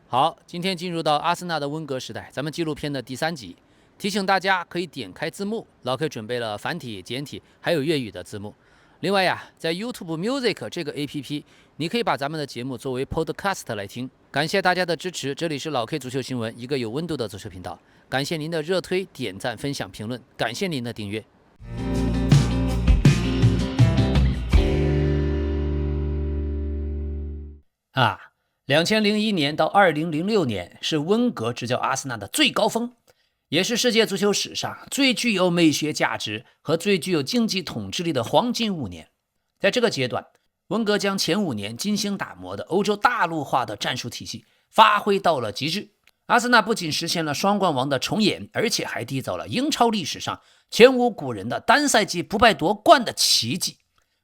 好，今天进入到阿森纳的温格时代，咱们纪录片的第3集。提醒大家可以点开字幕，老 K 准备了繁体、简体还有粤语的字幕。另外呀，在 YouTube Music 这个 APP， 你可以把咱们的节目作为 Podcast 来听。感谢大家的支持，这里是老 K 足球新闻，一个有温度的足球频道。感谢您的热推、点赞、分享、评论，感谢您的订阅。2001年到2006年是温格执教阿森纳的最高峰，也是世界足球史上最具有美学价值和最具有经济统治力的黄金5年。在这个阶段，温格将前5年精心打磨的欧洲大陆化的战术体系发挥到了极致。阿森纳不仅实现了双冠王的重演，而且还缔造了英超历史上前无古人的单赛季不败夺冠的奇迹，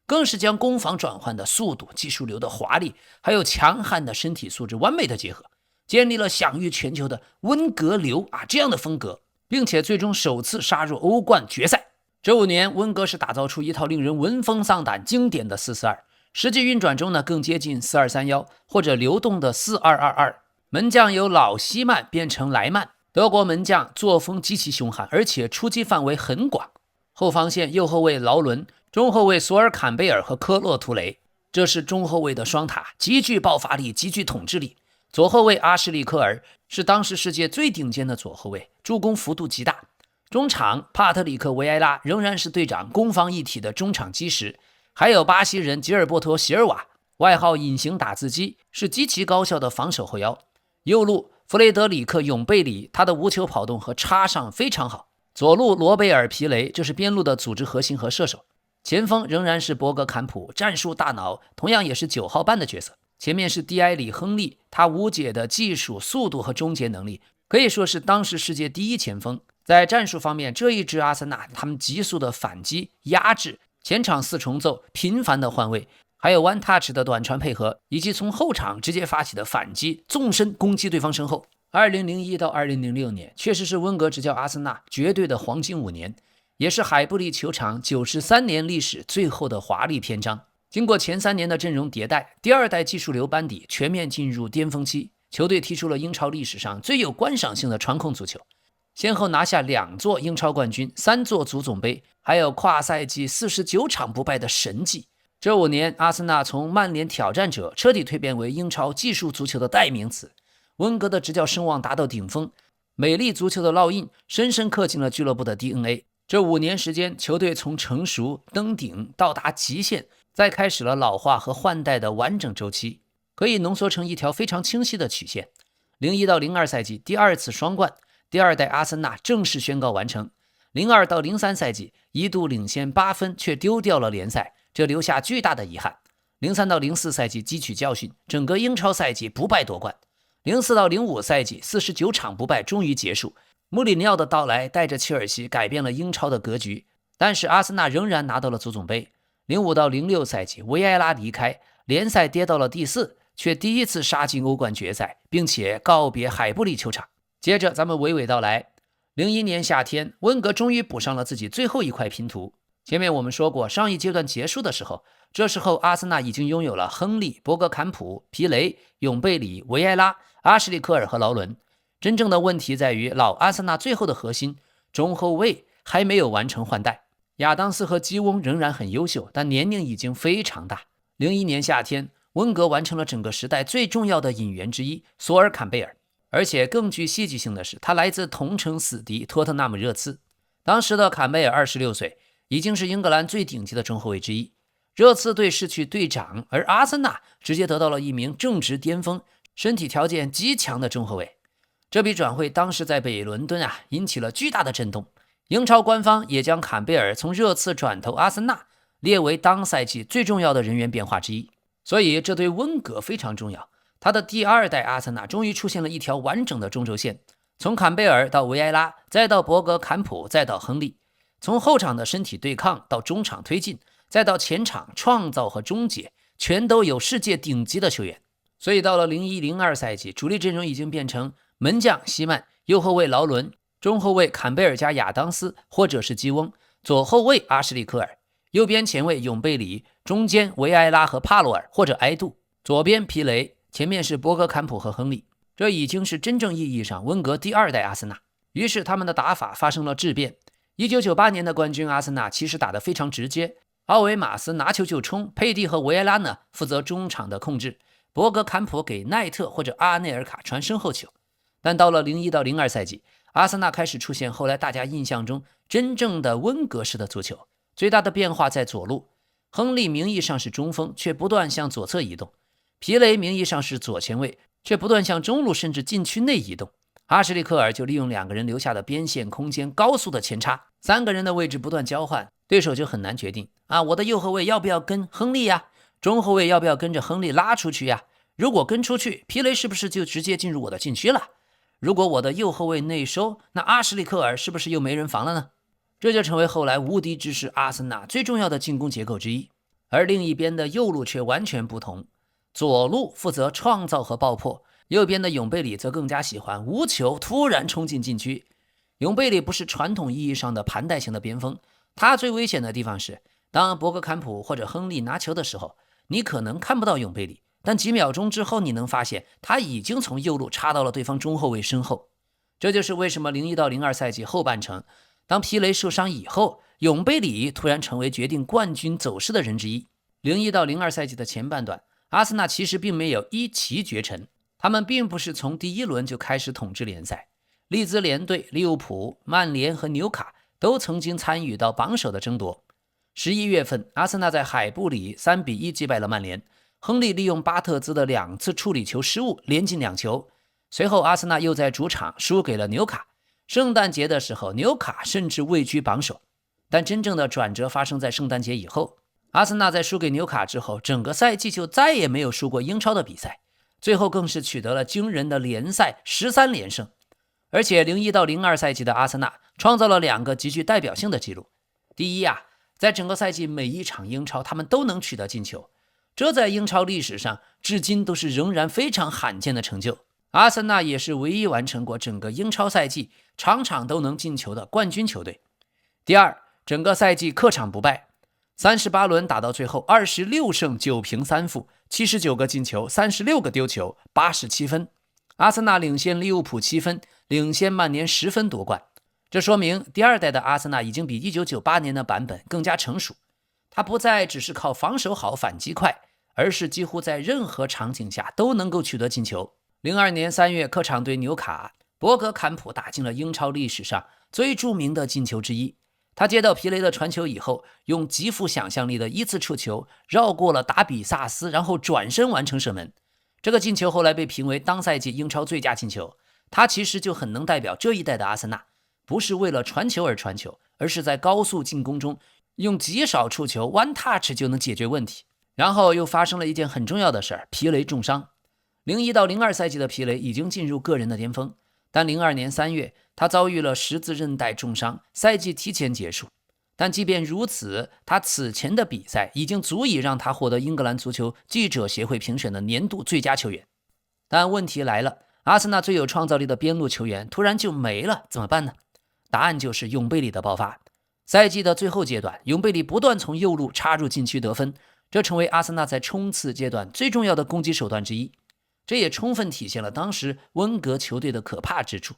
更是将攻防转换的速度、技术流的华丽，还有强悍的身体素质完美的结合，建立了享誉全球的温格流这样的风格，并且最终首次杀入欧冠决赛。这5年，温格是打造出一套令人闻风丧胆、经典的4-4-2，实际运转中呢更接近4-2-3-1或者流动的4-2-2-2。门将由老西曼变成莱曼，德国门将作风极其凶悍，而且出击范围很广。后防线右后卫劳伦，中后卫索尔坎贝尔和科洛图雷，这是中后卫的双塔，极具爆发力，极具统治力。左后卫阿什利科尔是当时世界最顶尖的左后卫，助攻幅度极大。中场帕特里克维埃拉仍然是队长，攻防一体的中场基石。还有巴西人吉尔伯托席尔瓦，外号隐形打字机，是极其高效的防守后腰。右路弗雷德里克永贝里，他的无球跑动和插上非常好。左路罗贝尔皮雷，这是边路的组织核心和射手。前锋仍然是博格坎普，战术大脑，同样也是9号半的角色。前面是蒂埃里亨利，他无解的技术、速度和终结能力，可以说是当时世界第一前锋。在战术方面，这一支阿森纳他们急速的反击、压制、前场4重奏、频繁的换位，还有 one touch 的短传配合，以及从后场直接发起的反击，纵深攻击对方身后。2001到2006年确实是温格执教阿森纳绝对的黄金5年，也是海布利球场93年历史最后的华丽篇章。经过前3年的阵容迭代，第2代技术流班底全面进入巅峰期，球队踢出了英超历史上最有观赏性的传控足球，先后拿下2座英超冠军、3座足总杯，还有跨赛季49场不败的神迹。这5年，阿森纳从曼联挑战者彻底蜕变为英超技术足球的代名词。温格的执教声望达到顶峰，美丽足球的烙印深深刻进了俱乐部的 DNA。这5年时间，球队从成熟登顶到达极限，再开始了老化和换代的完整周期，可以浓缩成一条非常清晰的曲线。01到02赛季第2次双冠，第2代阿森纳正式宣告完成。02到03赛季一度领先8分，却丢掉了联赛，这留下巨大的遗憾。03到04赛季汲取教训，整个英超赛季不败夺冠。04到05赛季49场不败终于结束，穆里尼奥的到来带着切尔西改变了英超的格局，但是阿森纳仍然拿到了足总杯。05到06赛季维埃拉离开，联赛跌到了第4，却第一次杀进欧冠决赛，并且告别海布利球场。接着咱们娓娓道来，01年夏天，温格终于补上了自己最后一块拼图。前面我们说过，上一阶段结束的时候，这时候阿森纳已经拥有了亨利、博格坎普、皮雷、永贝里、维埃拉、阿什利科尔和劳伦。真正的问题在于老阿森纳最后的核心中后卫还没有完成换代。亚当斯和基翁仍然很优秀，但年龄已经非常大。01年夏天，温格完成了整个时代最重要的引援之一索尔坎贝尔，而且更具戏剧性的是，他来自同城死敌托特纳姆热刺。当时的坎贝尔26岁，已经是英格兰最顶级的中后卫之一。热刺队失去队长，而阿森纳直接得到了一名正值巅峰、身体条件极强的中后卫。这笔转会当时在北伦敦引起了巨大的震动。英超官方也将坎贝尔从热刺转投阿森纳列为当赛季最重要的人员变化之一，所以这对温格非常重要。他的第2代阿森纳终于出现了一条完整的中轴线，从坎贝尔到维埃拉，再到博格坎普，再到亨利，从后场的身体对抗到中场推进，再到前场创造和终结，全都有世界顶级的球员。所以到了01-02赛季，主力阵容已经变成门将西曼、右后卫劳伦、中后卫坎贝尔加亚当斯或者是基翁，左后卫阿什利科尔，右边前卫永贝里，中间维埃拉和帕洛尔或者埃杜，左边皮雷，前面是博格坎普和亨利。这已经是真正意义上温格第二代阿森纳。于是他们的打法发生了质变。1998年的冠军阿森纳其实打得非常直接，奥维马斯拿球就冲，佩蒂和维埃拉呢负责中场的控制，博格坎普给奈特或者阿内尔卡传身后球。但到了01到02赛季，阿森纳开始出现后来大家印象中真正的温格式的足球。最大的变化在左路，亨利名义上是中锋，却不断向左侧移动；皮雷名义上是左前卫，却不断向中路甚至禁区内移动。阿什利科尔就利用两个人留下的边线空间高速的前插，三个人的位置不断交换，对手就很难决定我的右后卫要不要跟亨利呀？中后卫要不要跟着亨利拉出去呀？如果跟出去，皮雷是不是就直接进入我的禁区了？如果我的右后卫内收，那阿什利科尔是不是又没人防了呢？这就成为后来无敌之士阿森纳最重要的进攻结构之一。而另一边的右路却完全不同，左路负责创造和爆破，右边的永贝里则更加喜欢无球突然冲进禁区。永贝里不是传统意义上的盘带型的边锋，他最危险的地方是，当博格坎普或者亨利拿球的时候，你可能看不到永贝里，但几秒钟之后你能发现他已经从右路插到了对方中后卫身后。这就是为什么01到02赛季后半程，当皮雷受伤以后，永贝里突然成为决定冠军走势的人之一。01到02赛季的前半段，阿森纳其实并没有一骑绝尘，他们并不是从第一轮就开始统治联赛。利兹联队、利物浦、曼联和纽卡都曾经参与到榜首的争夺。11月份，阿森纳在海布里3-1击败了曼联，亨利利用巴特兹的2次处理球失误连进2球。随后阿森纳又在主场输给了纽卡，圣诞节的时候纽卡甚至位居榜首。但真正的转折发生在圣诞节以后，阿森纳在输给纽卡之后，整个赛季就再也没有输过英超的比赛，最后更是取得了惊人的联赛13连胜。而且01到02赛季的阿森纳创造了2个极具代表性的记录。第一在整个赛季每一场英超他们都能取得进球，这在英超历史上至今都是仍然非常罕见的成就。阿森纳也是唯一完成过整个英超赛季场场都能进球的冠军球队。第二，整个赛季客场不败，38轮打到最后26胜9平3负，79个进球，36个丢球，87分。阿森纳领先利物浦7分，领先曼联10分夺冠。这说明第二代的阿森纳已经比1998年的版本更加成熟，他不再只是靠防守好反击快，而是几乎在任何场景下都能够取得进球。02年3月客场对纽卡，博格坎普打进了英超历史上最著名的进球之一。他接到皮雷的传球以后，用极富想象力的一次触球绕过了达比萨斯，然后转身完成射门。这个进球后来被评为当赛季英超最佳进球，他其实就很能代表这一代的阿森纳，不是为了传球而传球，而是在高速进攻中用极少触球 one touch 就能解决问题。然后又发生了一件很重要的事儿，皮雷重伤。01到02赛季的皮雷已经进入个人的巅峰，但02年3月他遭遇了十字韧带重伤，赛季提前结束。但即便如此，他此前的比赛已经足以让他获得英格兰足球记者协会评选的年度最佳球员。但问题来了，阿森纳最有创造力的边路球员突然就没了，怎么办呢？答案就是永贝里的爆发。赛季的最后阶段，永贝里不断从右路插入禁区得分，这成为阿森纳在冲刺阶段最重要的攻击手段之一。这也充分体现了当时温格球队的可怕之处，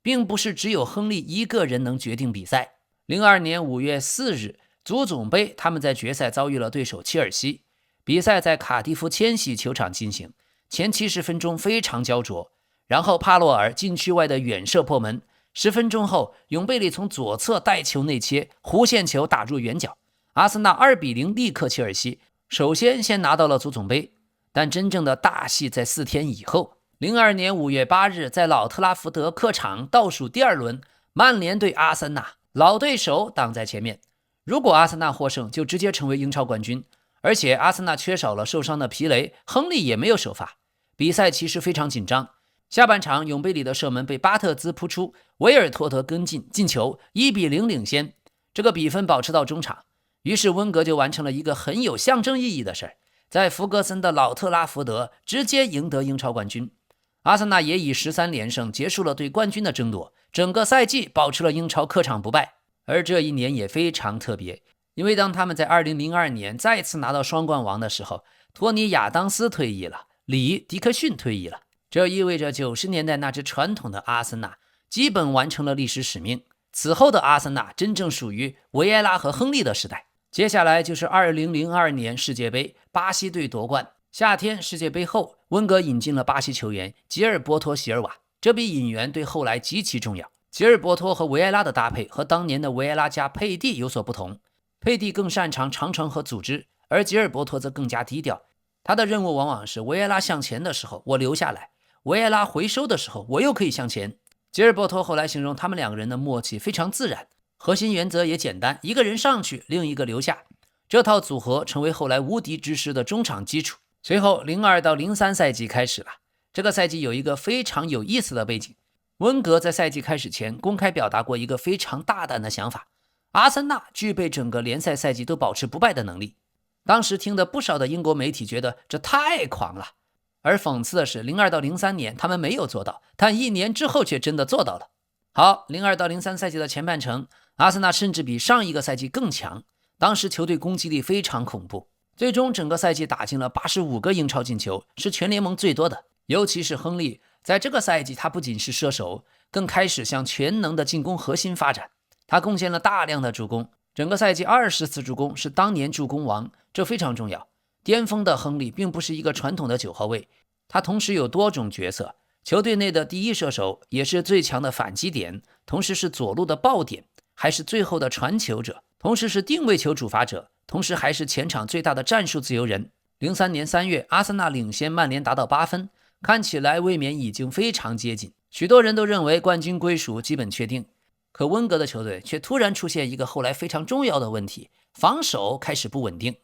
并不是只有亨利一个人能决定比赛。02年5月4日，足总杯他们在决赛遭遇了对手切尔西，比赛在卡迪夫千禧球场进行，前70分钟非常焦灼，然后帕洛尔禁区外的远射破门，10分钟后永贝里从左侧带球内切，弧线球打入远角，阿森纳2-0力克切尔西，首先拿到了足总杯。但真正的大戏在4天以后，02年5月8日，在老特拉福德客场倒数第2轮，曼联对阿森纳，老对手挡在前面。如果阿森纳获胜，就直接成为英超冠军，而且阿森纳缺少了受伤的皮雷，亨利也没有首发。比赛其实非常紧张，下半场永贝里的射门被巴特兹扑出，维尔托特跟进进球，1-0领先，这个比分保持到中场。于是温格就完成了一个很有象征意义的事儿，在福格森的老特拉福德直接赢得英超冠军。阿森纳也以13连胜结束了对冠军的争夺，整个赛季保持了英超客场不败。而这一年也非常特别，因为当他们在2002年再次拿到双冠王的时候，托尼亚当斯退役了，里迪克逊退役了。这意味着90年代那支传统的阿森纳基本完成了历史使命。此后的阿森纳真正属于维埃拉和亨利的时代。接下来就是2002年世界杯，巴西队夺冠。夏天世界杯后，温格引进了巴西球员吉尔伯托·席尔瓦，这笔引援对后来极其重要。吉尔伯托和维埃拉的搭配和当年的维埃拉加佩蒂有所不同，佩蒂更擅长长传和组织，而吉尔伯托则更加低调。他的任务往往是维埃拉向前的时候我留下来，维埃拉回收的时候我又可以向前。吉尔伯托后来形容他们两个人的默契非常自然，核心原则也简单，一个人上去，另一个留下。这套组合成为后来无敌之师的中场基础。随后02到03赛季开始了，这个赛季有一个非常有意思的背景。温格在赛季开始前公开表达过一个非常大胆的想法，阿森纳具备整个联赛赛季都保持不败的能力。当时听的不少的英国媒体觉得这太狂了，而讽刺的是02到03年他们没有做到，但1年之后却真的做到了。好，02到03赛季的前半程，阿森纳甚至比上一个赛季更强，当时球队攻击力非常恐怖，最终整个赛季打进了85个英超进球，是全联盟最多的。尤其是亨利，在这个赛季他不仅是射手，更开始向全能的进攻核心发展。他贡献了大量的助攻，整个赛季20次助攻，是当年助攻王，这非常重要。巅峰的亨利并不是一个传统的9号位，他同时有多种角色，球队内的第一射手，也是最强的反击点，同时是左路的爆点，还是最后的传球者，同时是定位球主罚者，同时还是前场最大的战术自由人。03年3月，阿森纳领先曼联达到8分，看起来卫冕已经非常接近，许多人都认为冠军归属基本确定。可温格的球队却突然出现一个后来非常重要的问题，防守开始不稳定。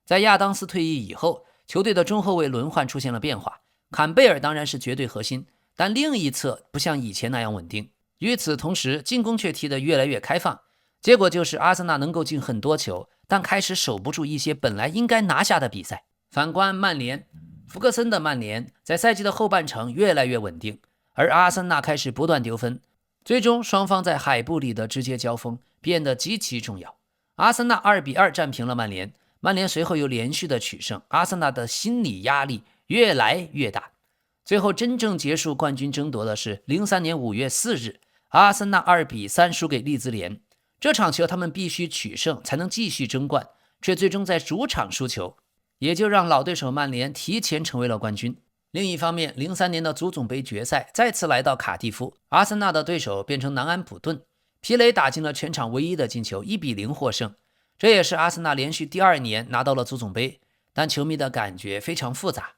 在亚当斯退役以后，球队的中后卫轮换出现了变化，坎贝尔当然是绝对核心，但另一侧不像以前那样稳定。与此同时，进攻却踢得越来越开放，结果就是阿森纳能够进很多球，但开始守不住一些本来应该拿下的比赛。反观曼联，福克森的曼联在赛季的后半程越来越稳定，而阿森纳开始不断丢分，最终双方在海布里的直接交锋变得极其重要。阿森纳2-2战平了曼联，曼联随后又连续的取胜，阿森纳的心理压力越来越大。最后真正结束冠军争夺的是03年5月4日，阿森纳2-3输给利兹联。这场球他们必须取胜才能继续争冠，却最终在主场输球，也就让老对手曼联提前成为了冠军。另一方面，03年的足总杯决赛再次来到卡蒂夫，阿森纳的对手变成南安普顿，皮雷打进了全场唯一的进球，1-0获胜。这也是阿森纳连续第2年拿到了足总杯，但球迷的感觉非常复杂。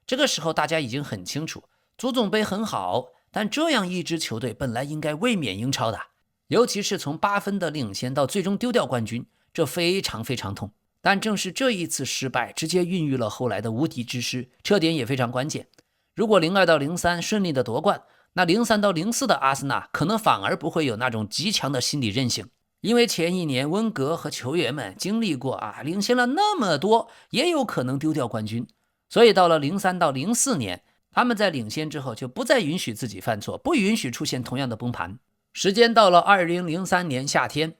这个时候大家已经很清楚，足总杯很好，但这样一支球队本来应该卫冕英超的，尤其是从8分的领先到最终丢掉冠军，这非常非常痛。但正是这一次失败直接孕育了后来的无敌之师，这点也非常关键。如果02到03顺利的夺冠，那03到04的阿森纳可能反而不会有那种极强的心理韧性，因为前一年温格和球员们经历过领先了那么多，也有可能丢掉冠军。所以到了03到04年，他们在领先之后就不再允许自己犯错，不允许出现同样的崩盘。时间到了2003年夏天，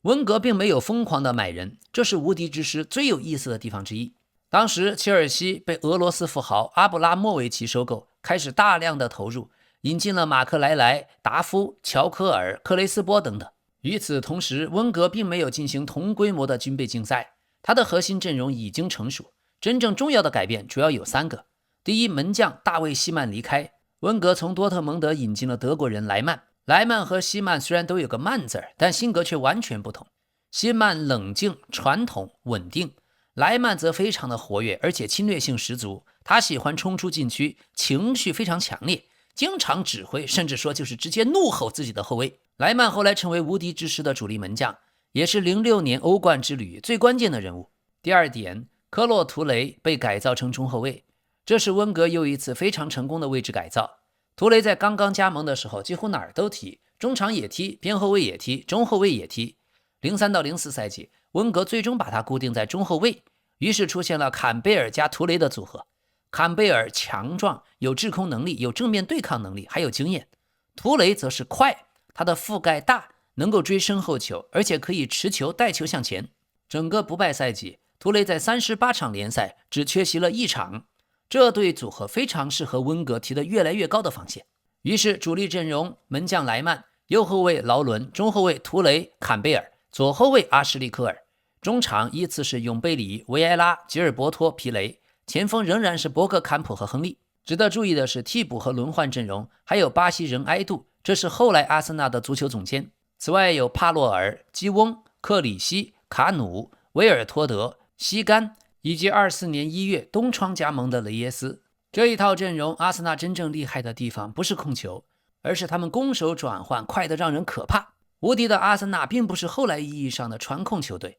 温格并没有疯狂的买人，这是无敌之师最有意思的地方之一。当时切尔西被俄罗斯富豪阿布拉莫维奇收购，开始大量的投入，引进了马克莱莱、达夫、乔科尔、克雷斯波等等。与此同时，温格并没有进行同规模的军备竞赛，他的核心阵容已经成熟。真正重要的改变主要有3个。第一，门将大卫·希曼离开，温格从多特蒙德引进了德国人莱曼。莱曼和希曼虽然都有个曼字，但性格却完全不同。希曼冷静、传统、稳定，莱曼则非常的活跃，而且侵略性十足。他喜欢冲出禁区，情绪非常强烈，经常指挥，甚至说就是直接怒吼自己的后卫。莱曼后来成为无敌之师的主力门将，也是06年欧冠之旅最关键的人物。第二点，科洛图雷被改造成中后卫，这是温格又一次非常成功的位置改造。图雷在刚刚加盟的时候几乎哪儿都踢，中场也踢，边后卫也踢，中后卫也踢。03到04赛季，温格最终把他固定在中后卫，于是出现了坎贝尔加图雷的组合。坎贝尔强壮，有制空能力，有正面对抗能力，还有经验。图雷则是快，他的覆盖大，能够追身后球，而且可以持球带球向前。整个不败赛季，图雷在38场联赛只缺席了1场，这对组合非常适合温格踢得越来越高的防线。于是主力阵容门将莱曼，右后卫劳伦，中后卫图雷、坎贝尔，左后卫阿什利科尔，中场依次是永贝里、维埃拉、吉尔伯托、皮雷，前锋仍然是博格坎普和亨利。值得注意的是，替补和轮换阵容还有巴西人埃杜，这是后来阿森纳的足球总监。此外有帕洛尔、基翁、克里希、卡努、维尔托德、西干，以及24年1月东窗加盟的雷耶斯。这一套阵容，阿森纳真正厉害的地方不是控球，而是他们攻守转换快得让人可怕。无敌的阿森纳并不是后来意义上的传控球队，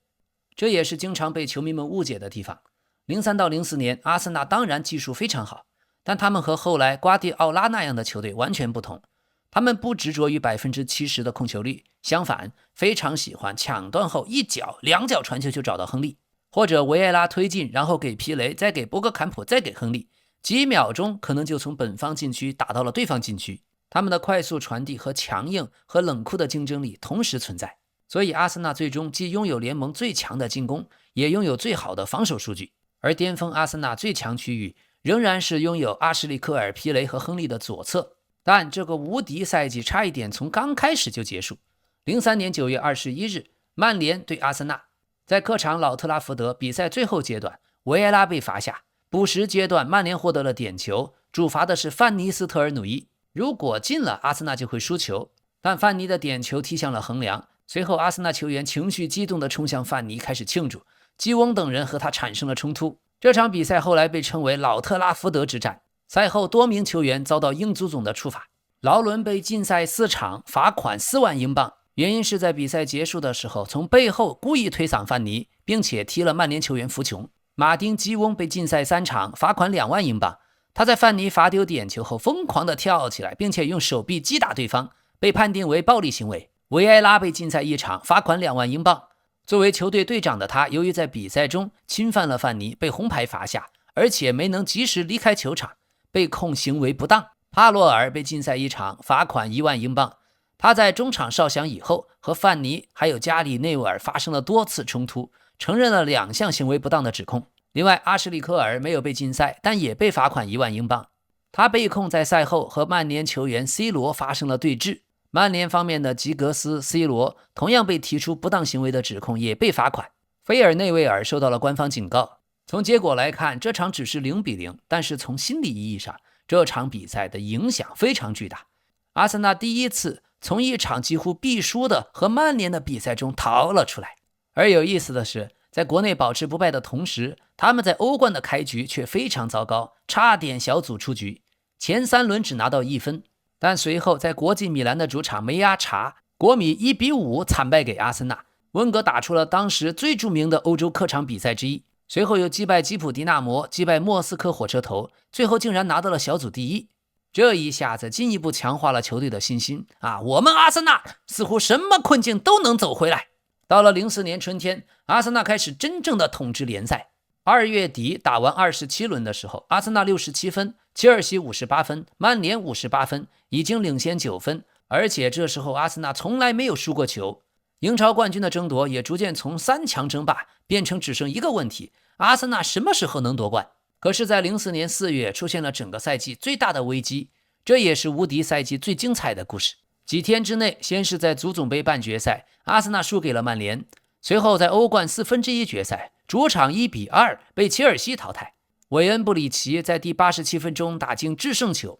这也是经常被球迷们误解的地方。03到04年，阿森纳当然技术非常好，但他们和后来瓜迪奥拉那样的球队完全不同。他们不执着于70%的控球率，相反，非常喜欢抢断后一脚、两脚传球就找到亨利，或者维埃拉推进，然后给皮雷，再给博格坎普，再给亨利，几秒钟可能就从本方禁区打到了对方禁区。他们的快速传递和强硬和冷酷的竞争力同时存在，所以阿森纳最终既拥有联盟最强的进攻，也拥有最好的防守数据。而巅峰阿森纳最强区域仍然是拥有阿什利科尔、皮雷和亨利的左侧。但这个无敌赛季差一点从刚开始就结束。03年9月21日，曼联对阿森纳，在客场老特拉福德比赛最后阶段，维埃拉被罚下，补时阶段曼联获得了点球，主罚的是范尼斯特尔努伊，如果进了阿森纳就会输球，但范尼的点球踢向了横梁，随后阿森纳球员情绪激动地冲向范尼开始庆祝，基翁等人和他产生了冲突。这场比赛后来被称为老特拉福德之战。赛后多名球员遭到英足总的处罚，劳伦被禁赛4场，罚款4万英镑，原因是在比赛结束的时候从背后故意推搡范尼，并且踢了曼联球员福琼。马丁·基翁被禁赛3场，罚款2万英镑，他在范尼罚丢点球后疯狂地跳起来，并且用手臂击打对方，被判定为暴力行为。维埃拉被禁赛1场，罚款2万英镑。作为球队队长的他，由于在比赛中侵犯了范尼，被红牌罚下，而且没能及时离开球场，被控行为不当。帕洛尔被禁赛1场，罚款1万英镑。他在中场哨响以后，和范尼还有加里内维尔发生了多次冲突，承认了2项行为不当的指控。另外，阿什利科尔没有被禁赛，但也被罚款1万英镑。他被控在赛后和曼联球员 C 罗发生了对峙。曼联方面的吉格斯、C 罗同样被提出不当行为的指控，也被罚款。菲尔内维尔受到了官方警告。从结果来看，这场只是0-0，但是从心理意义上，这场比赛的影响非常巨大。阿森纳第一次从一场几乎必输的和曼联的比赛中逃了出来。而有意思的是，在国内保持不败的同时，他们在欧冠的开局却非常糟糕，差点小组出局，前3轮只拿到1分。但随后在国际米兰的主场梅阿查，国米1-5惨败给阿森纳。温格打出了当时最著名的欧洲客场比赛之一，随后又击败吉普迪纳摩，击败莫斯科火车头，最后竟然拿到了小组第1。这一下子进一步强化了球队的信心我们阿森纳似乎什么困境都能走回来。到了04年春天，阿森纳开始真正的统治联赛。2月底打完27轮的时候，阿森纳67分，切尔西58分，曼联58分，已经领先9分，而且这时候阿森纳从来没有输过球。英超冠军的争夺也逐渐从3强争霸变成只剩一个问题：阿森纳什么时候能夺冠？可是在04年4月出现了整个赛季最大的危机，这也是无敌赛季最精彩的故事。几天之内，先是在足总杯半决赛，阿森纳输给了曼联，随后在欧冠1/4决赛，主场1-2被切尔西淘汰。韦恩布里奇在第87分钟打进制胜球。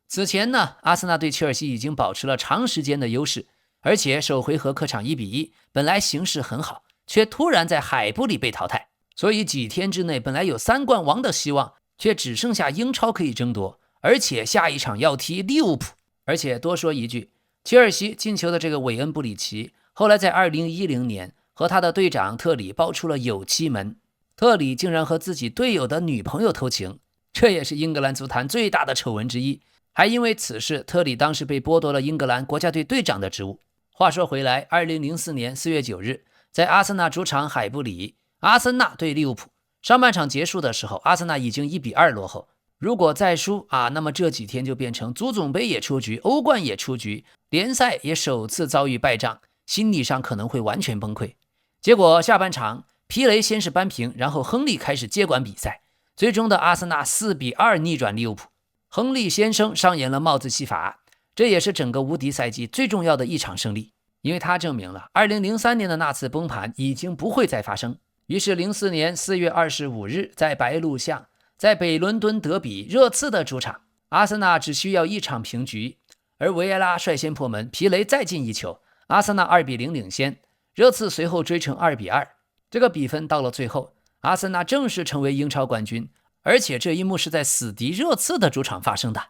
此前呢，阿森纳对切尔西已经保持了长时间的优势，而且首回合客场1-1，本来形势很好，却突然在海布里被淘汰。所以几天之内本来有3冠王的希望，却只剩下英超可以争夺，而且下一场要踢利物浦。而且多说一句，切尔西进球的这个韦恩布里奇，后来在2010年和他的队长特里爆出了有欺门，特里竟然和自己队友的女朋友偷情，这也是英格兰足坛最大的丑闻之一。还因为此事，特里当时被剥夺了英格兰国家队队长的职务。话说回来，2004年4月9日，在阿森纳主场海布里，阿森纳对利物浦，上半场结束的时候，阿森纳已经1-2落后。如果再输那么这几天就变成足总杯也出局，欧冠也出局，联赛也首次遭遇败仗，心理上可能会完全崩溃。结果下半场，皮雷先是扳平，然后亨利开始接管比赛，最终的阿森纳4-2逆转利物浦。亨利先生上演了帽子戏法，这也是整个无敌赛季最重要的一场胜利，因为他证明了2003年的那次崩盘已经不会再发生。于是04年4月25日在白鹿巷，在北伦敦德比热刺的主场，阿森纳只需要一场平局，而维埃拉率先破门，皮雷再进一球，阿森纳2-0领先，热刺随后追成2-2。这个比分到了最后，阿森纳正式成为英超冠军，而且这一幕是在死敌热刺的主场发生的，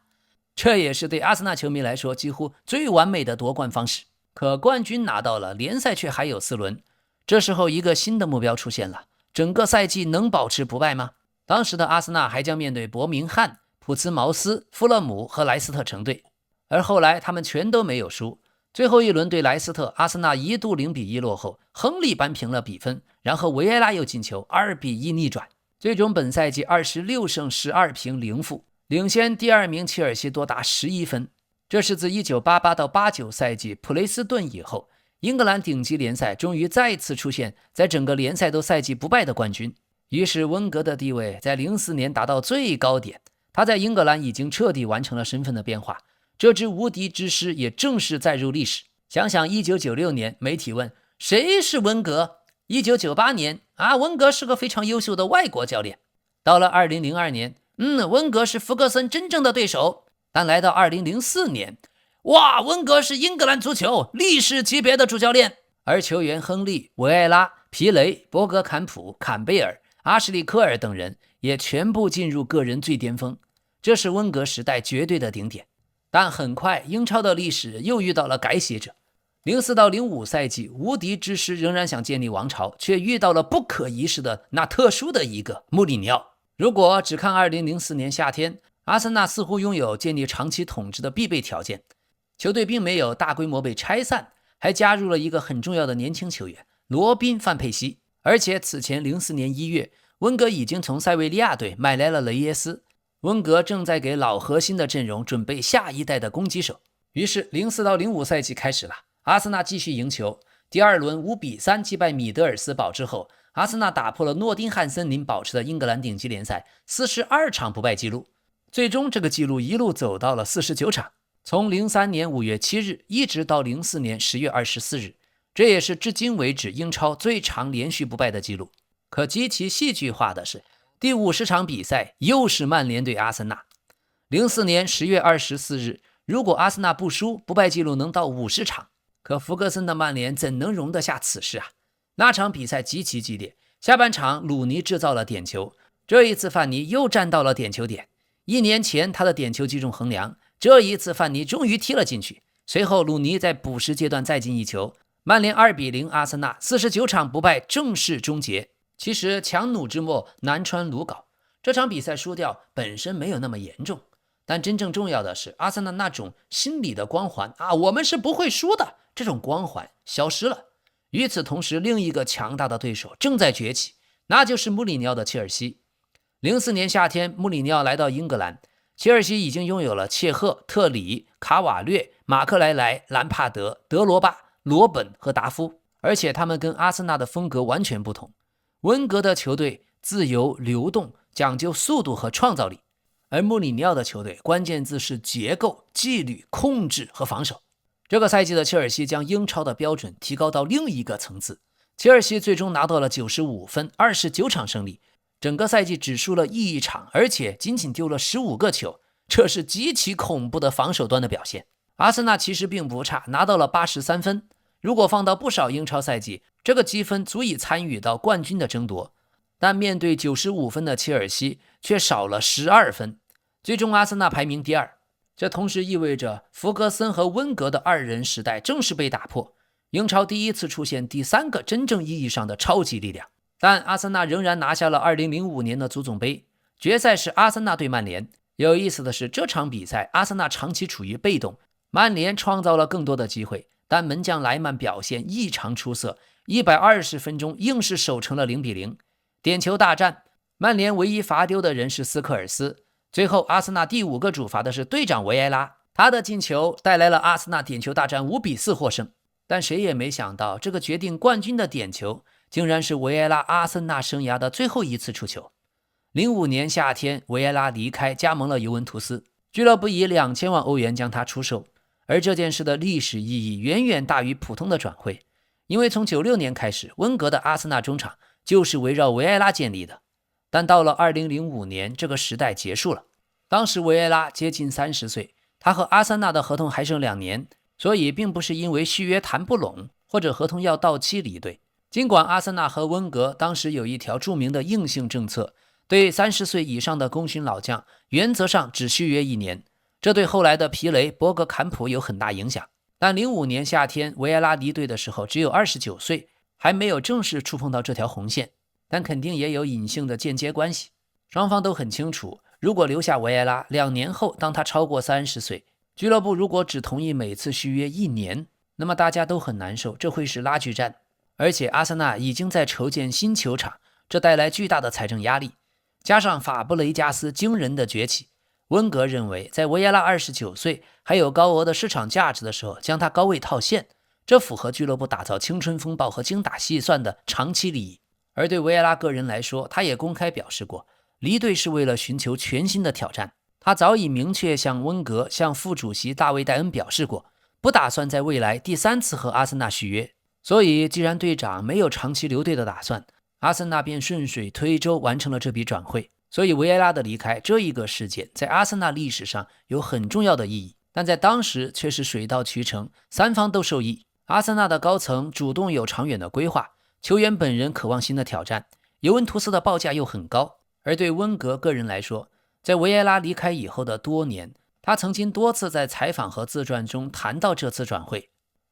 这也是对阿森纳球迷来说几乎最完美的夺冠方式。可冠军拿到了，联赛却还有4轮，这时候一个新的目标出现了，整个赛季能保持不败吗？当时的阿森纳还将面对伯明翰、普茨茅斯、富勒姆和莱斯特城队，而后来他们全都没有输。最后一轮对莱斯特，阿森纳一度0-1落后，亨利扳平了比分，然后维埃拉又进球，2-1逆转，最终本赛季26胜12平0负，领先第2名切尔西多达11分。这是自1988到89赛季普雷斯顿以后，英格兰顶级联赛终于再次出现在整个联赛都赛季不败的冠军。于是温格的地位在04年达到最高点，他在英格兰已经彻底完成了身份的变化，这支无敌之师也正式载入历史。想想1996年，媒体问谁是温格，1998年温格是个非常优秀的外国教练。到了2002年，温格是福格森真正的对手。但来到2004年，哇，温格是英格兰足球历史级别的主教练，而球员亨利、维埃拉、皮雷、博格坎普、坎贝尔、阿什利科尔等人也全部进入个人最巅峰，这是温格时代绝对的顶点。但很快英超的历史又遇到了改写者。04到05赛季，无敌之师仍然想建立王朝，却遇到了不可一世的那特殊的一个穆里尼奥。如果只看2004年夏天，阿森纳似乎拥有建立长期统治的必备条件，球队并没有大规模被拆散，还加入了一个很重要的年轻球员罗宾·范佩西。而且此前04年1月，温格已经从塞维利亚队买来了雷耶斯，温格正在给老核心的阵容准备下一代的攻击手。于是04到05赛季开始了，阿森纳继续赢球，第2轮5-3击败米德尔斯堡之后，阿森纳打破了诺丁汉森林保持的英格兰顶级联赛42场不败记录，最终这个记录一路走到了49场，从03年5月7日一直到04年10月24日，这也是至今为止英超最长连续不败的记录。可极其戏剧化的是，第50场比赛又是曼联对阿森纳。04年10月24日，如果阿森纳不输，不败记录能到50场。可福格森的曼联怎能容得下此事啊？那场比赛极其激烈，下半场鲁尼制造了点球，这一次范尼又站到了点球点。1年前他的点球击中横梁，这一次范尼终于踢了进去。随后鲁尼在补时阶段再进一球，曼联2-0阿森纳49场不败正式终结。其实强弩之末难穿鲁缟，这场比赛输掉本身没有那么严重，但真正重要的是阿森纳那种心理的光环我们是不会输的，这种光环消失了。与此同时，另一个强大的对手正在崛起，那就是穆里尼奥的切尔西。04年夏天，穆里尼奥来到英格兰，切尔西已经拥有了切赫、特里、卡瓦略、马克莱莱、兰帕德、德罗巴、罗本和达夫，而且他们跟阿森纳的风格完全不同。温格的球队自由流动，讲究速度和创造力，而穆里尼奥的球队关键字是结构、纪律、控制和防守。这个赛季的切尔西将英超的标准提高到另一个层次，切尔西最终拿到了95分，29场胜利，整个赛季只输了一场，而且仅仅丢了15个球，这是极其恐怖的防守端的表现。阿森纳其实并不差，拿到了83分，如果放到不少英超赛季，这个积分足以参与到冠军的争夺，但面对95分的切尔西却少了12分，最终阿森纳排名第2。这同时意味着福格森和温格的2人时代正式被打破，英超第一次出现第3个真正意义上的超级力量。但阿森纳仍然拿下了2005年的足总杯，决赛是阿森纳对曼联。有意思的是，这场比赛阿森纳长期处于被动，曼联创造了更多的机会，但门将莱曼表现异常出色，120分钟硬是守成了0-0。点球大战，曼联唯一罚丢的人是斯科尔斯，最后阿森纳第5个主罚的是队长维埃拉，他的进球带来了阿森纳点球大战5-4获胜。但谁也没想到，这个决定冠军的点球竟然是维埃拉阿森纳生涯的最后一次出球。05年夏天，维埃拉离开，加盟了尤文图斯，俱乐部以2000万欧元将他出售。而这件事的历史意义远远大于普通的转会，因为从96年开始，温格的阿森纳中场就是围绕维埃拉建立的。但到了2005年，这个时代结束了。当时维埃拉接近30岁，他和阿森纳的合同还剩2年，所以并不是因为续约谈不拢或者合同要到期离队。尽管阿森纳和温格当时有一条著名的硬性政策，对30岁以上的功勋老将原则上只续约1年，这对后来的皮雷、博格坎普有很大影响。但05年夏天维埃拉离队的时候只有29岁，还没有正式触碰到这条红线，但肯定也有隐性的间接关系。双方都很清楚，如果留下维埃拉，2年后当他超过30岁，俱乐部如果只同意每次续约1年，那么大家都很难受，这会是拉锯战。而且阿森纳已经在筹建新球场，这带来巨大的财政压力，加上法布雷加斯惊人的崛起，温格认为在维埃拉29岁还有高额的市场价值的时候将他高位套现，这符合俱乐部打造青春风暴和精打细算的长期利益。而对维埃拉个人来说，他也公开表示过，离队是为了寻求全新的挑战。他早已明确向温格、向副主席大卫戴恩表示过，不打算在未来第3次和阿森纳续约。所以既然队长没有长期留队的打算，阿森纳便顺水推舟完成了这笔转会。所以维埃拉的离开这一个事件在阿森纳历史上有很重要的意义，但在当时却是水到渠成，三方都受益。阿森纳的高层主动有长远的规划，球员本人渴望新的挑战，尤文图斯的报价又很高。而对温格个人来说，在维埃拉离开以后的多年，他曾经多次在采访和自传中谈到这次转会，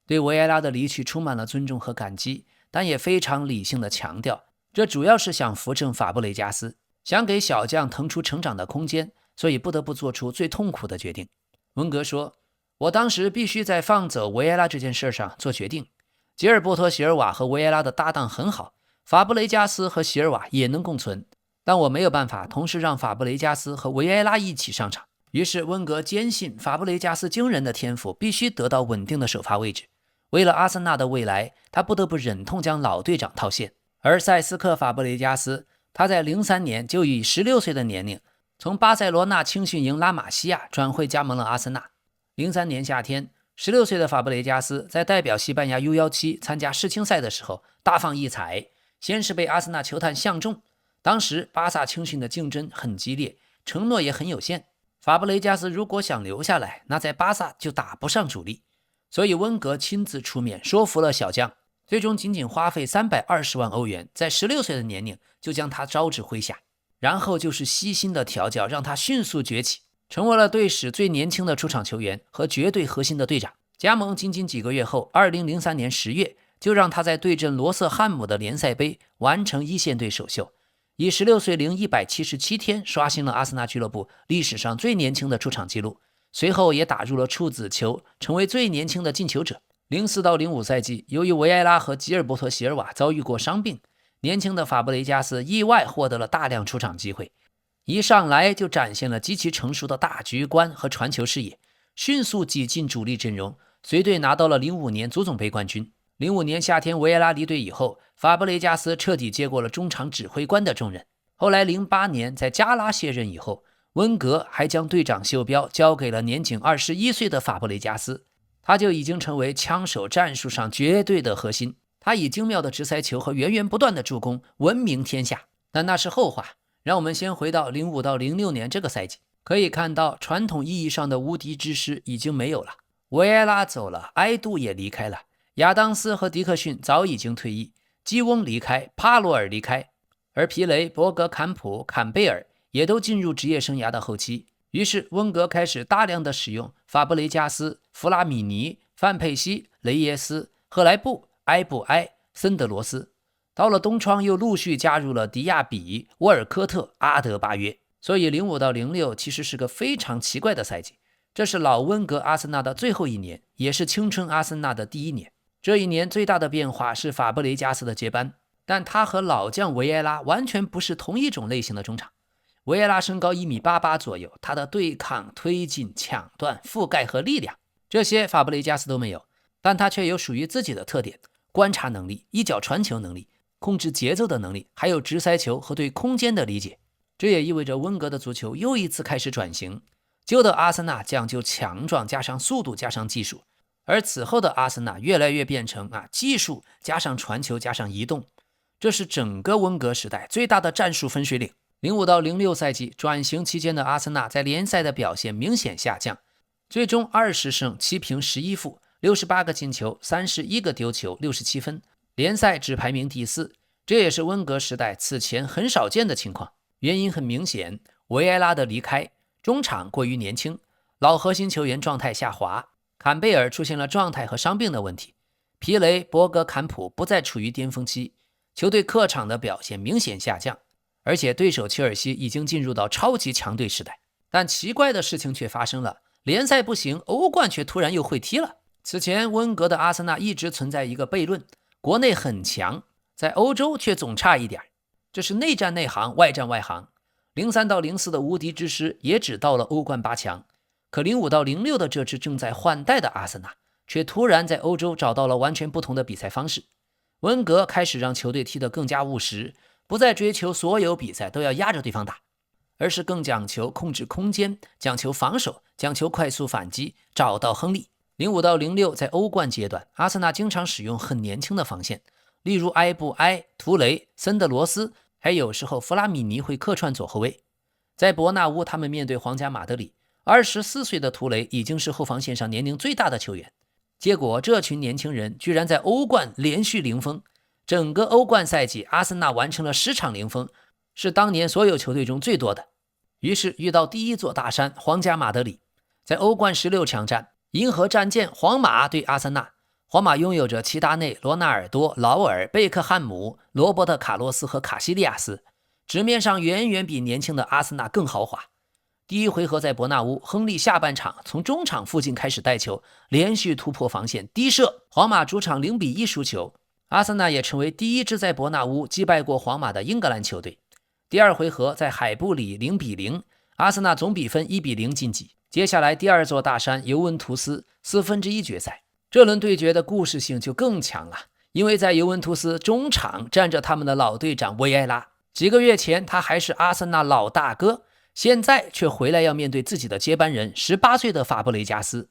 对维埃拉的离去充满了尊重和感激，但也非常理性地强调，这主要是想扶正法布雷加斯，想给小将腾出成长的空间，所以不得不做出最痛苦的决定。温格说，我当时必须在放走维埃拉这件事上做决定。吉尔伯托·席尔瓦和维埃拉的搭档很好，法布雷加斯和席尔瓦也能共存，但我没有办法同时让法布雷加斯和维埃拉一起上场。于是温格坚信法布雷加斯惊人的天赋必须得到稳定的首发位置，为了阿森纳的未来，他不得不忍痛将老队长套现。而塞斯克·法布雷加斯，他在03年就以16岁的年龄从巴塞罗那青训营拉玛西亚转会加盟了阿森纳。03年夏天，16岁的法布雷加斯在代表西班牙 U17 参加世青赛的时候大放异彩，先是被阿森纳球探相中。当时巴萨青训的竞争很激烈，承诺也很有限，法布雷加斯如果想留下来，那在巴萨就打不上主力，所以温格亲自出面说服了小将，最终仅仅花费320万欧元，在16岁的年龄就将他招至麾下。然后就是悉心的调教，让他迅速崛起，成为了队史最年轻的出场球员和绝对核心的队长。加盟仅仅几个月后，2003年10月就让他在对阵罗瑟汉姆的联赛杯完成一线队首秀，以16岁零177天刷新了阿森纳俱乐部历史上最年轻的出场记录，随后也打入了处子球，成为最年轻的进球者。04到05赛季，由于维埃拉和吉尔伯托·席尔瓦遭遇过伤病，年轻的法布雷加斯意外获得了大量出场机会，一上来就展现了极其成熟的大局观和传球视野，迅速挤进主力阵容，随队拿到了05年足总杯冠军。05年夏天维埃拉离队以后，法布雷加斯彻底接过了中场指挥官的重任。后来08年在加拉卸任以后，温格还将队长袖标交给了年仅21岁的法布雷加斯，他就已经成为枪手战术上绝对的核心。他以精妙的直塞球和源源不断的助攻闻名天下。但那是后话，让我们先回到05到06年这个赛季，可以看到传统意义上的无敌之师已经没有了。维埃拉走了，埃杜也离开了，亚当斯和迪克逊早已经退役，基翁离开，帕罗尔离开，而皮雷、博格坎普、坎贝尔也都进入职业生涯的后期。于是温格开始大量的使用法布雷加斯、弗拉米尼、范佩西、雷耶斯、赫莱布、埃布埃、森德罗斯，到了冬窗又陆续加入了迪亚比、沃尔科特、阿德巴约。所以05到06其实是个非常奇怪的赛季，这是老温格阿森纳的最后一年，也是青春阿森纳的第一年。这一年最大的变化是法布雷加斯的接班，但他和老将维埃拉完全不是同一种类型的中场。维埃拉身高1.88米左右，他的对抗、推进、抢断、覆盖和力量，这些法布雷加斯都没有，但他却有属于自己的特点，观察能力、一脚传球能力、控制节奏的能力，还有直塞球和对空间的理解。这也意味着温格的足球又一次开始转型。旧的阿森纳讲究强壮加上速度加上技术，而此后的阿森纳越来越变成技术加上传球加上移动。这是整个温格时代最大的战术分水岭。05到06赛季转型期间的阿森纳在联赛的表现明显下降，最终20胜7平11负，68个进球，31个丢球，67分，联赛只排名第4。这也是温格时代此前很少见的情况。原因很明显，维埃拉的离开，中场过于年轻，老核心球员状态下滑，坎贝尔出现了状态和伤病的问题，皮雷、博格坎普不再处于巅峰期，球队客场的表现明显下降，而且对手切尔西已经进入到超级强队时代。但奇怪的事情却发生了，联赛不行，欧冠却突然又会踢了。此前温格的阿森纳一直存在一个悖论，国内很强，在欧洲却总差一点，这是内战内行，外战外行。03到04的无敌之师也只到了欧冠8强，可05到06的这支正在换代的阿森纳却突然在欧洲找到了完全不同的比赛方式。温格开始让球队踢得更加务实，不再追求所有比赛都要压着对方打，而是更讲求控制空间，讲求防守，讲求快速反击，找到亨利。05到06在欧冠阶段，阿森纳经常使用很年轻的防线，例如埃布埃、图雷、森德罗斯，还有时候弗拉米尼会客串左后卫。在伯纳乌他们面对皇家马德里，24岁的图雷已经是后防线上年龄最大的球员，结果这群年轻人居然在欧冠连续零封，整个欧冠赛季阿森纳完成了10场零封，是当年所有球队中最多的。于是遇到第一座大山皇家马德里，在欧冠16强战，银河战舰皇马对阿森纳，皇马拥有着齐达内、罗纳尔多、劳尔、贝克汉姆、罗伯特卡洛斯和卡西利亚斯，纸面上远远比年轻的阿森纳更豪华。第一回合在伯纳乌，亨利下半场从中场附近开始带球，连续突破防线低射，皇马主场0-1输球。阿森纳也成为第一支在伯纳乌击败过皇马的英格兰球队。第二回合在海布里0-0，阿森纳总比分1-0晋级。接下来第二座大山尤文图斯1/4决赛，这轮对决的故事性就更强了，因为在尤文图斯中场站着他们的老队长维埃拉，几个月前他还是阿森纳老大哥，现在却回来要面对自己的接班人18岁的法布雷加斯。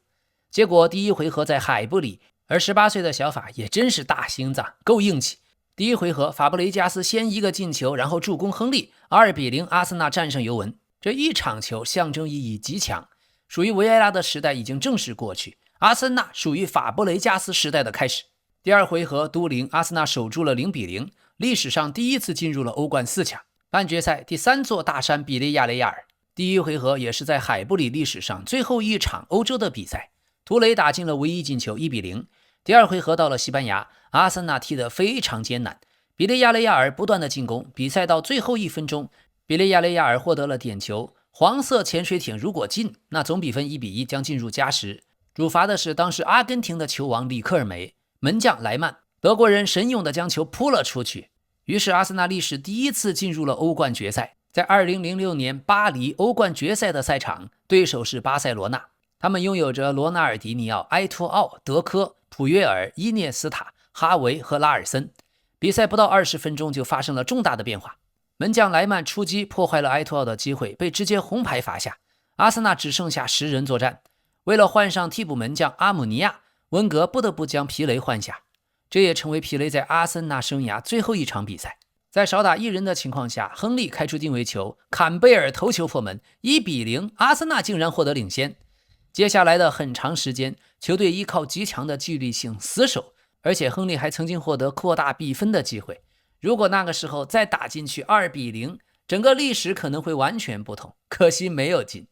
结果第一回合在海布里，而18岁的小法也真是大心脏，够硬气。第一回合法布雷加斯先一个进球，然后助攻亨利，2-0阿森纳战胜尤文。这一场球象征意义极强，属于维埃拉的时代已经正式过去，阿森纳属于法布雷加斯时代的开始。第二回合都灵，阿森纳守住了0-0，历史上第一次进入了欧冠4强。半决赛第三座大山比利亚雷亚尔，第一回合也是在海布里历史上最后一场欧洲的比赛，图雷打进了唯一进球1-0。第二回合到了西班牙，阿森纳踢得非常艰难，比利亚雷亚尔不断的进攻，比赛到最后1分钟，比利亚雷亚尔获得了点球，黄色潜水艇如果进，那总比分1-1将进入加时。主罚的是当时阿根廷的球王里克尔梅，门将莱曼，德国人神勇的将球扑了出去。于是阿森纳历史第一次进入了欧冠决赛。在2006年巴黎欧冠决赛的赛场，对手是巴塞罗那，他们拥有着罗纳尔迪尼奥、埃托奥、德科、普约尔、伊涅斯塔、哈维和拉尔森。比赛不到20分钟就发生了重大的变化，门将莱曼出击破坏了埃托奥的机会，被直接红牌罚下。阿森纳只剩下10人作战，为了换上替补门将阿姆尼亚，温格不得不将皮雷换下，这也成为皮雷在阿森纳生涯最后一场比赛。在少打1人的情况下，亨利开出定位球，坎贝尔头球破门，1-0，阿森纳竟然获得领先。接下来的很长时间，球队依靠极强的纪律性死守，而且亨利还曾经获得扩大比分的机会。如果那个时候再打进去2-0，整个历史可能会完全不同，可惜没有进。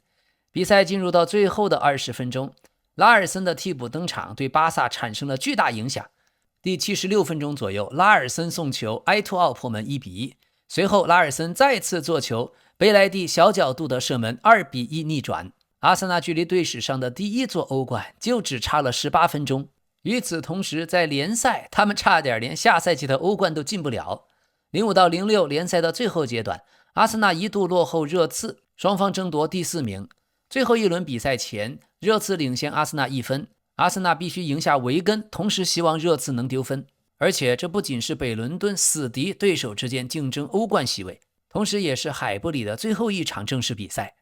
比赛进入到最后的20分钟，拉尔森的替补登场对巴萨产生了巨大影响。第76分钟左右，拉尔森送球，埃托奥破门1-1。随后拉尔森再次做球，贝莱蒂小角度的射门2-1逆转。阿森纳距离队史上的第一座欧冠就只差了18分钟。与此同时，在联赛他们差点连下赛季的欧冠都进不了。05到06联赛的最后阶段，阿森纳一度落后热刺，双方争夺第4名。最后一轮比赛前，热刺领先阿森纳1分，阿森纳必须赢下维根，同时希望热刺能丢分。而且这不仅是北伦敦死敌对手之间竞争欧冠席位，同时也是海布里的最后一场正式比赛。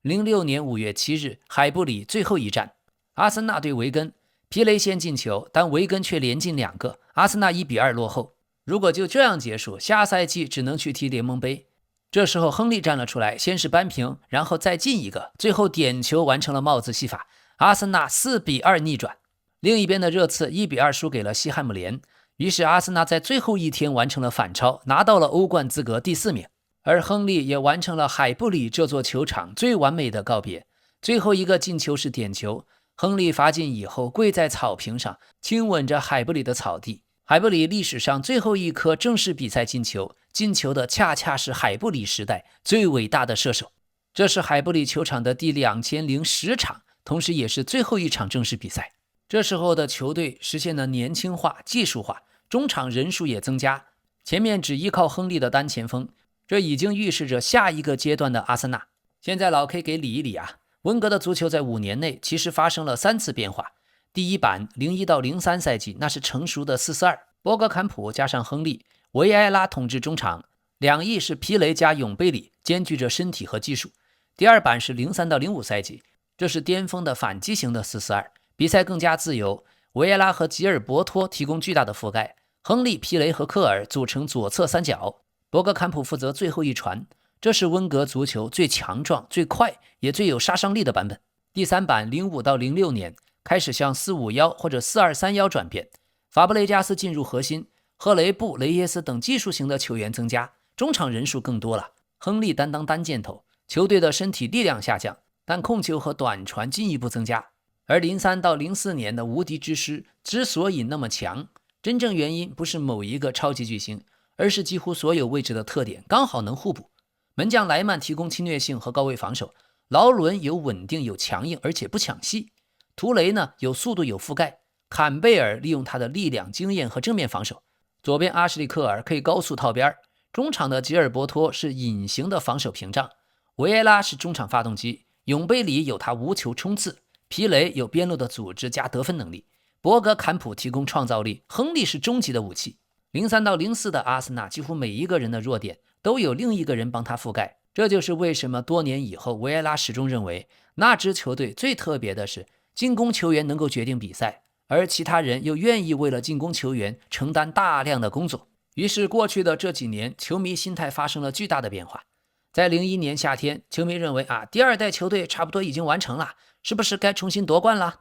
06年5月7日，海布里最后一战，阿森纳对维根，皮雷先进球，但维根却连进2个，阿森纳1-2落后。如果就这样结束，下赛季只能去踢联盟杯。这时候亨利站了出来，先是扳平，然后再进一个，最后点球完成了帽子戏法，阿森纳4-2逆转。另一边的热刺1-2输给了西汉姆联，于是阿森纳在最后一天完成了反超，拿到了欧冠资格第4名。而亨利也完成了海布里这座球场最完美的告别。最后一个进球是点球，亨利罚进以后跪在草坪上，亲吻着海布里的草地。海布里历史上最后一颗正式比赛进球，进球的恰恰是海布里时代最伟大的射手。这是海布里球场的第2010场，同时也是最后一场正式比赛。这时候的球队实现了年轻化、技术化，中场人数也增加，前面只依靠亨利的单前锋，这已经预示着下一个阶段的阿森纳。现在老 K 给理一理啊，温格的足球在5年内其实发生了3次变化。第一版01到03赛季，那是成熟的4-4-2，博格坎普加上亨利，维埃拉统治中场，两翼是皮雷加永贝里，兼具着身体和技术。第二版是03到05赛季，这是巅峰的反击型的4-4-2，比赛更加自由，维埃拉和吉尔伯托提供巨大的覆盖，亨利、皮雷和科尔组成左侧三角，博格坎普负责最后一传。这是温格足球最强壮、最快也最有杀伤力的版本。第三版05到06年开始向4-5-1或者4-2-3-1转变，法布雷加斯进入核心，赫雷布、雷耶斯等技术型的球员增加，中场人数更多了，亨利担当单箭头，球队的身体力量下降，但控球和短传进一步增加。而03到04年的无敌之师之所以那么强，真正原因不是某一个超级巨星，而是几乎所有位置的特点刚好能互补。门将莱曼提供侵略性和高位防守，劳伦有稳定有强硬而且不抢戏，图雷呢有速度有覆盖，坎贝尔利用他的力量经验和正面防守，左边阿什利克尔可以高速套边，中场的吉尔伯托是隐形的防守屏障，维埃拉是中场发动机，永贝里有他无球冲刺，皮雷有边路的组织加得分能力，博格坎普提供创造力，亨利是终极的武器。03到04的阿森纳几乎每一个人的弱点都有另一个人帮他覆盖，这就是为什么多年以后维埃拉始终认为那支球队最特别的是进攻球员能够决定比赛，而其他人又愿意为了进攻球员承担大量的工作。于是过去的这几年球迷心态发生了巨大的变化。在01年夏天，球迷认为第二代球队差不多已经完成了，是不是该重新夺冠了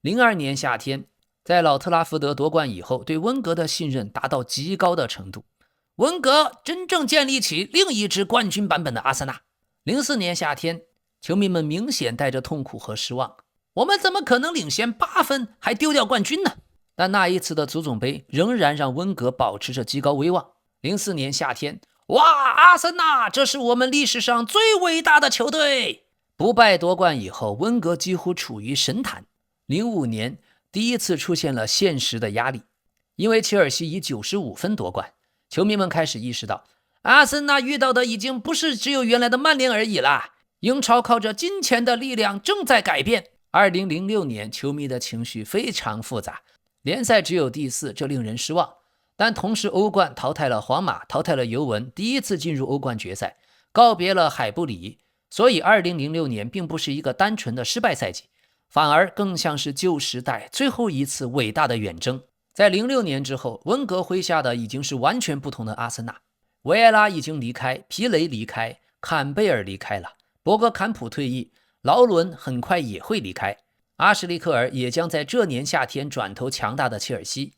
？02年夏天，在老特拉福德夺冠以后，对温格的信任达到极高的程度，温格真正建立起另一支冠军版本的阿森纳。04年夏天，球迷们明显带着痛苦和失望，我们怎么可能领先8分还丢掉冠军呢？但那一次的足总杯仍然让温格保持着极高威望。04年夏天，哇，阿森纳，这是我们历史上最伟大的球队！不败夺冠以后，温格几乎处于神坛。05年第一次出现了现实的压力，因为切尔西以95分夺冠，球迷们开始意识到，阿森纳遇到的已经不是只有原来的曼联而已啦。英超靠着金钱的力量正在改变。2006年，球迷的情绪非常复杂，联赛只有第4，这令人失望。但同时欧冠淘汰了皇马，淘汰了尤文，第一次进入欧冠决赛，告别了海布里，所以2006年并不是一个单纯的失败赛季，反而更像是旧时代最后一次伟大的远征。在06年之后，温格麾下的已经是完全不同的阿森纳，维埃拉已经离开，皮雷离开，坎贝尔离开了，博格坎普退役，劳伦很快也会离开，阿什利克尔也将在这年夏天转投强大的切尔西，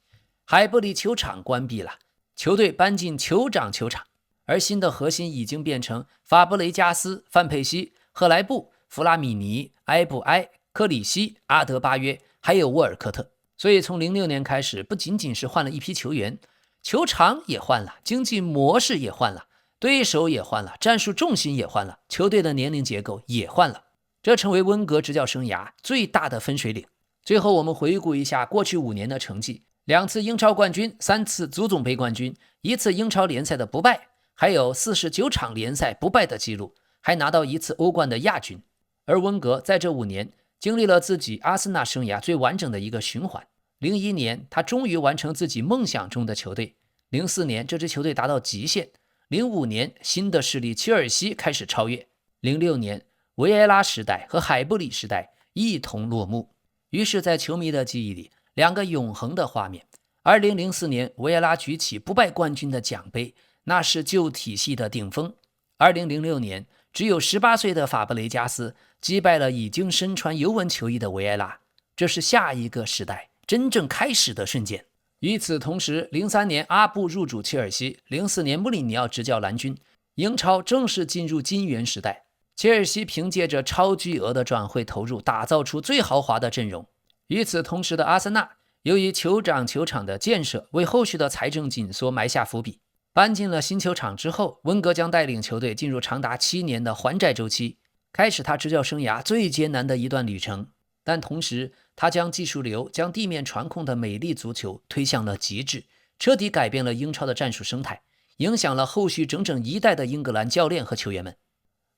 海布里球场关闭了，球队搬进酋长球场，而新的核心已经变成法布雷加斯、范佩西、赫莱布、弗拉米尼、埃布埃、克里希、阿德巴约，还有沃尔科特。所以从06年开始，不仅仅是换了一批球员，球场也换了，经济模式也换了，对手也换了，战术重心也换了，球队的年龄结构也换了，这成为温格执教生涯最大的分水岭。最后我们回顾一下过去5年的成绩，2次英超冠军，3次足总杯冠军，1次英超联赛的不败，还有49场联赛不败的记录，还拿到1次欧冠的亚军。而温格在这5年经历了自己阿森纳生涯最完整的一个循环。01年他终于完成自己梦想中的球队，04年这支球队达到极限05年，新的势力切尔西开始超越。06年，维埃拉时代和海布里时代一同落幕。于是，在球迷的记忆里，两个永恒的画面。2004年，维埃拉举起不败冠军的奖杯，那是旧体系的顶峰。2006年，只有18岁的法布雷加斯击败了已经身穿尤文球衣的维埃拉，这是下一个时代真正开始的瞬间。与此同时，03年阿布入主切尔西，04年穆里尼奥执教蓝军，英超正式进入金元时代。切尔西凭借着超巨额的转会投入，打造出最豪华的阵容。与此同时的阿森纳，由于酋长球场的建设，为后续的财政紧缩埋下伏笔。搬进了新球场之后，温格将带领球队进入长达7年的还债周期，开始他执教生涯最艰难的一段旅程。但同时，他将技术流、将地面传控的美丽足球推向了极致，彻底改变了英超的战术生态，影响了后续整整一代的英格兰教练和球员们。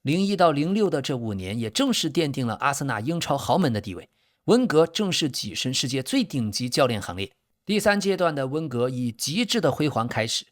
01到06的这5年，也正式奠定了阿森纳英超豪门的地位。温格正式跻身世界最顶级教练行列。第3阶段的温格以极致的辉煌开始，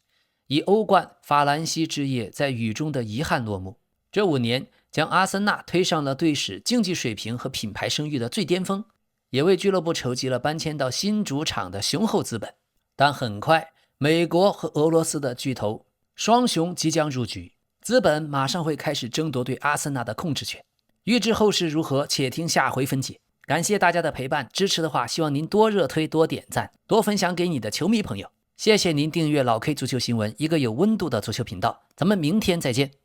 以欧冠法兰西之夜在雨中的遗憾落幕。这5年将阿森纳推上了队史竞技水平和品牌声誉的最巅峰，也为俱乐部筹集了搬迁到新主场的雄厚资本。但很快，美国和俄罗斯的巨头双雄即将入局，资本马上会开始争夺对阿森纳的控制权。预知后事如何，且听下回分解。感谢大家的陪伴，支持的话，希望您多热推、多点赞、多分享给你的球迷朋友。谢谢您订阅老 K 足球新闻，一个有温度的足球频道。咱们明天再见。